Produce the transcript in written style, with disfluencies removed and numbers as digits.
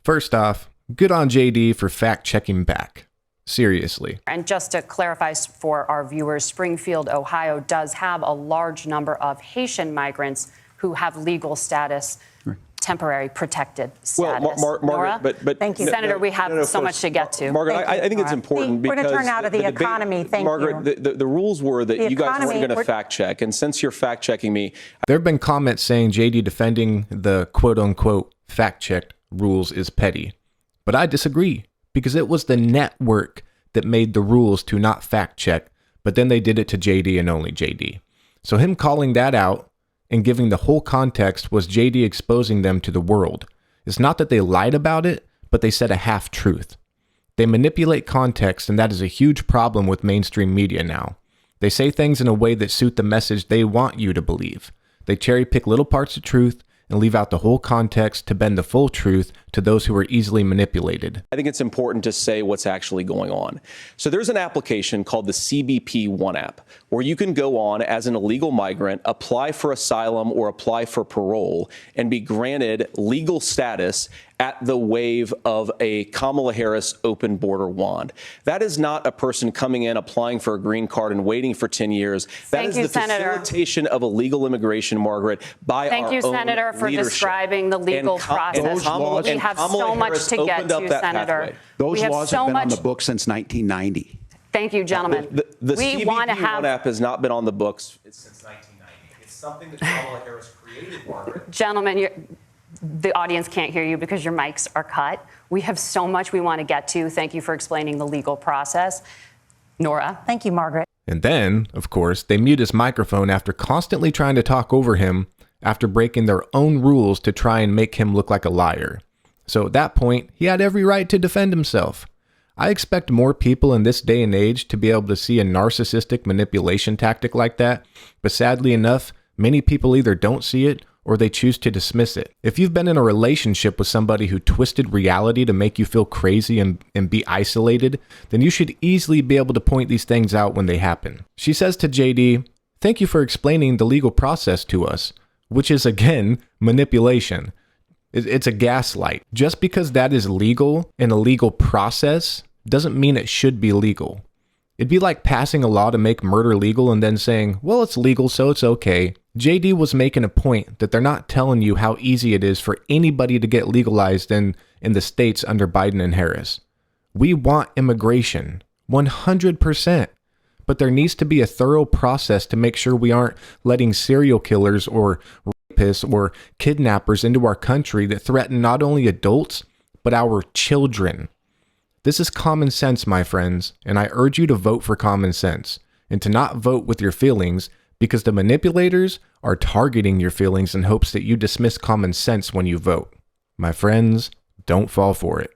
First off, good on JD for fact-checking back. Seriously. And just to clarify for our viewers, Springfield, Ohio does have a large number of Haitian migrants who have legal status, temporary protected status. Well, Margaret, but thank you, Senator. We have so much to get to. Margaret, I think it's important because we're going to turn out of the economy. Thank you, Margaret. The rules were that you guys weren't going to fact check, and since you're fact checking me, there have been comments saying JD defending the quote unquote fact checked rules is petty, but I disagree because it was the network that made the rules to not fact check, but then they did it to JD and only JD. So him calling that out and giving the whole context was JD exposing them to the world. It's not that they lied about it, but they said a half-truth. They manipulate context, and that is a huge problem with mainstream media now. They say things in a way that suit the message they want you to believe. They cherry-pick little parts of truth and leave out the whole context to bend the full truth to those who are easily manipulated. I think it's important to say what's actually going on. So there's an application called the CBP One app, where you can go on as an illegal migrant, apply for asylum or apply for parole, and be granted legal status at the wave of a Kamala Harris open border wand. That is not a person coming in, applying for a green card and waiting for 10 years. That is the facilitation of illegal immigration, Margaret, by our own leadership. Thank you, Senator, for describing the legal process. We have so much to get to, Senator. Those laws have been on the books since 1990. Thank you, gentlemen. The CBP One app has not been on the books since 1990. It's something that Kamala Harris created, Margaret. Gentlemen, the audience can't hear you because your mics are cut. We have so much we want to get to. Thank you for explaining the legal process. Nora. Thank you, Margaret. And then, of course, they mute his microphone after constantly trying to talk over him after breaking their own rules to try and make him look like a liar. So at that point, he had every right to defend himself. I expect more people in this day and age to be able to see a narcissistic manipulation tactic like that, but sadly enough, many people either don't see it or they choose to dismiss it. If you've been in a relationship with somebody who twisted reality to make you feel crazy and be isolated, then you should easily be able to point these things out when they happen. She says to JD, "Thank you for explaining the legal process to us," which is, again, manipulation. It's a gaslight. Just because that is legal in a legal process doesn't mean it should be legal. It'd be like passing a law to make murder legal and then saying, well, it's legal, so it's okay. JD was making a point that they're not telling you how easy it is for anybody to get legalized in the states under Biden and Harris. We want immigration, 100%. But there needs to be a thorough process to make sure we aren't letting serial killers or rapists or kidnappers into our country that threaten not only adults, but our children. This is common sense, my friends, and I urge you to vote for common sense and to not vote with your feelings because the manipulators are targeting your feelings in hopes that you dismiss common sense when you vote. My friends, don't fall for it.